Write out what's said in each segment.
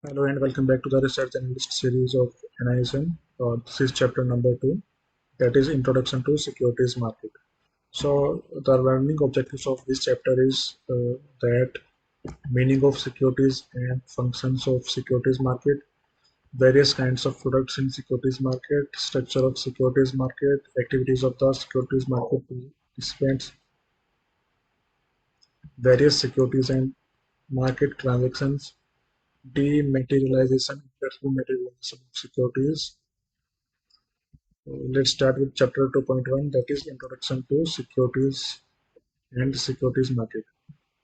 Hello and welcome back to the Research Analyst series of NISM. This is chapter number 2, that is Introduction to Securities Market. So the learning objectives of this chapter is that meaning of securities and functions of securities market, various kinds of products in securities market, structure of securities market, activities of the securities market participants, various securities and market transactions, dematerialization, materialization of securities. Let's start with chapter 2.1, that is Introduction to Securities and Securities Market.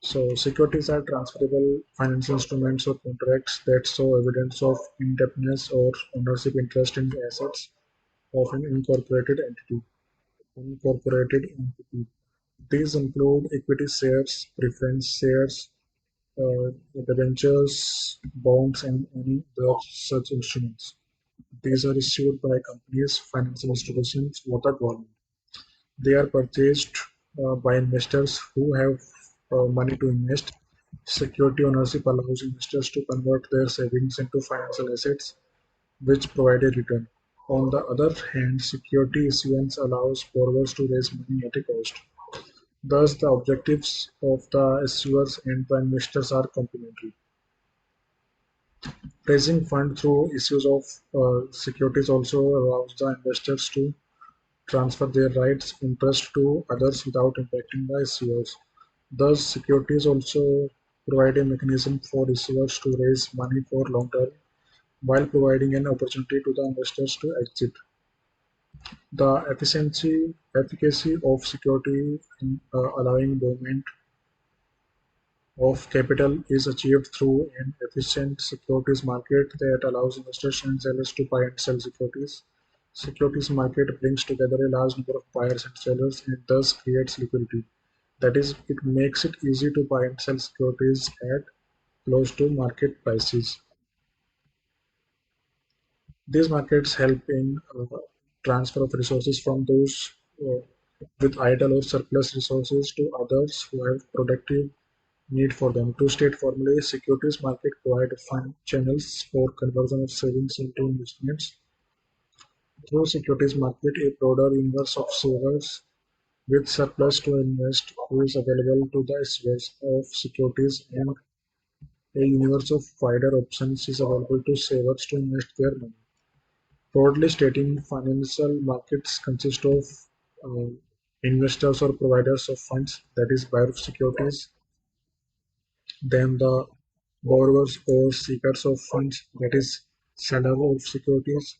So securities are transferable financial instruments or contracts that show evidence of indebtedness or ownership interest in assets of an incorporated entity. These include equity shares, preference shares, debentures, bonds, and any other such instruments. These are issued by companies, financial institutions, or the government. They are purchased by investors who have money to invest. Security ownership allows investors to convert their savings into financial assets which provide a return. On the other hand, security issuance allows borrowers to raise money at a cost. Thus, the objectives of the issuers and the investors are complementary. Raising funds through issues of securities also allows the investors to transfer their rights interest to others without impacting the issuers. Thus, securities also provide a mechanism for issuers to raise money for long term while providing an opportunity to the investors to exit. The efficacy of security in allowing movement of capital is achieved through an efficient securities market that allows investors and sellers to buy and sell securities. Securities market brings together a large number of buyers and sellers and thus creates liquidity. That is, it makes it easy to buy and sell securities at close to market prices. These markets help in transfer of resources from those uh, with idle or surplus resources to others who have productive need for them. To state formally, securities market provide fund channels for conversion of savings into investments. Through securities market, a broader universe of savers with surplus to invest is available to the issuers of securities, and a universe of wider options is available to savers to invest their money. Broadly stating, financial markets consist of uh, investors or providers of funds, that is, buyer of securities, then the borrowers or seekers of funds, that is, seller of securities,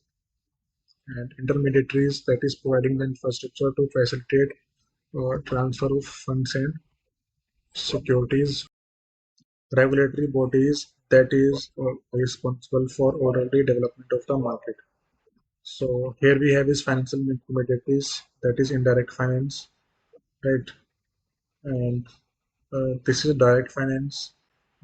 and intermediaries, that is, providing the infrastructure to facilitate transfer of funds and securities, regulatory bodies, that is, responsible for orderly development of the market. So here we have is financial intermediaries, that is indirect finance, right? And this is direct finance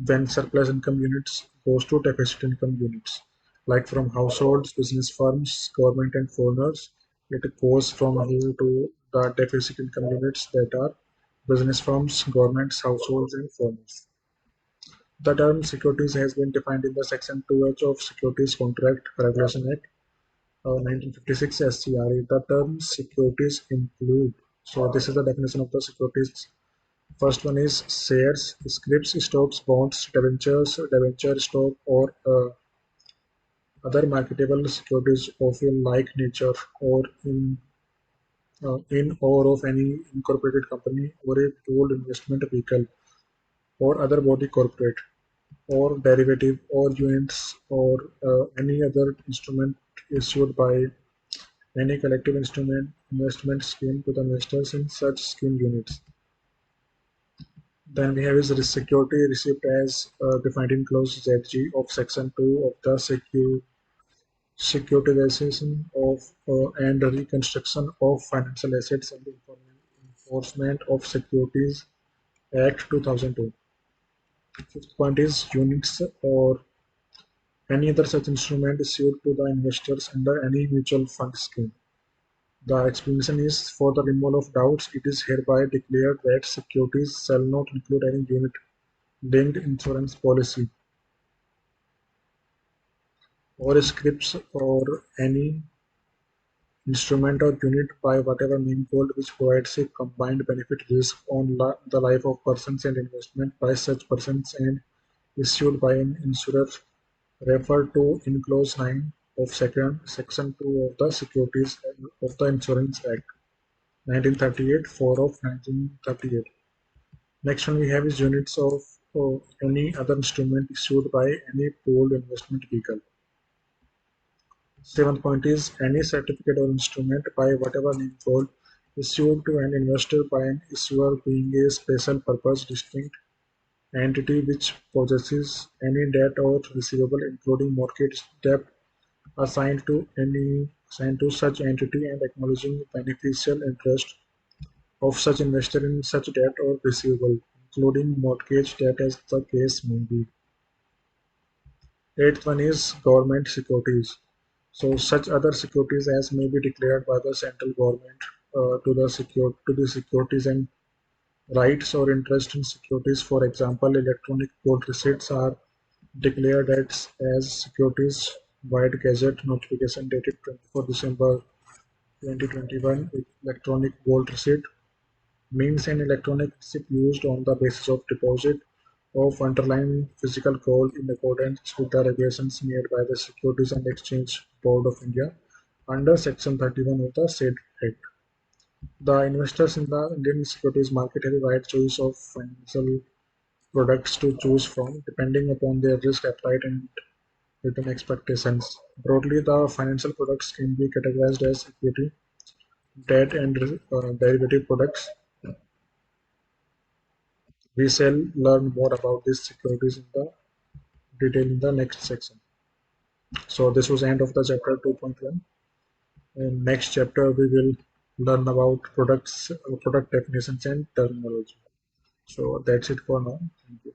when surplus income units goes to deficit income units, like from households, business firms, government and foreigners. It goes from here to the deficit income units that are business firms, governments, households and foreigners. The term securities has been defined in the Section 2H of Securities Contract Regulation Act 1956 SCRA. The term securities include, so this is the definition of the securities. First one is shares, scrips, stocks, bonds, debentures, debenture stock, or other marketable securities of a like nature, or in or of any incorporated company or a pooled investment vehicle or other body corporate or derivative or units or any other instrument issued by any collective instrument investment scheme to the investors in such scheme units. Then we have is security receipt as defined in clause ZG of section 2 of the securitization of and reconstruction of financial assets and enforcement of securities act 2002. Fifth point is units or any other such instrument issued to the investors under any mutual fund scheme. The explanation is for the removal of doubts, it is hereby declared that securities shall not include any unit linked insurance policy. or scripts or any instrument or unit by whatever name called which provides a combined benefit risk on the life of persons and investment by such persons and issued by an insurer referred to in clause 9 of section 2 of the Securities of the Insurance Act 1938 4 of 1938. Next one we have is units of any other instrument issued by any pooled investment vehicle. Seventh point is any certificate or instrument by whatever name called issued to an investor by an issuer being a special purpose distinct entity which possesses any debt or receivable including mortgage debt assigned to such entity and acknowledging beneficial interest of such investor in such debt or receivable, including mortgage debt as the case may be. Eighth one is government securities. So such other securities as may be declared by the central government to the securities and rights or interest in securities. For example, electronic gold receipts are declared as securities White Gazette notification dated 24 December 2021. Electronic gold receipt means an electronic receipt used on the basis of deposit of underlying physical gold in accordance with the regulations made by the Securities and Exchange Board of India under Section 31 of the said Act. The investors in the Indian securities market have a wide choice of financial products to choose from, depending upon their risk appetite and return expectations. Broadly, the financial products can be categorized as equity, debt, and derivative products. We shall learn more about these securities in the detail in the next section. So this was end of the chapter 2.1. In next chapter, we will learn about products, product definitions, and terminology. So that's it for now. Thank you.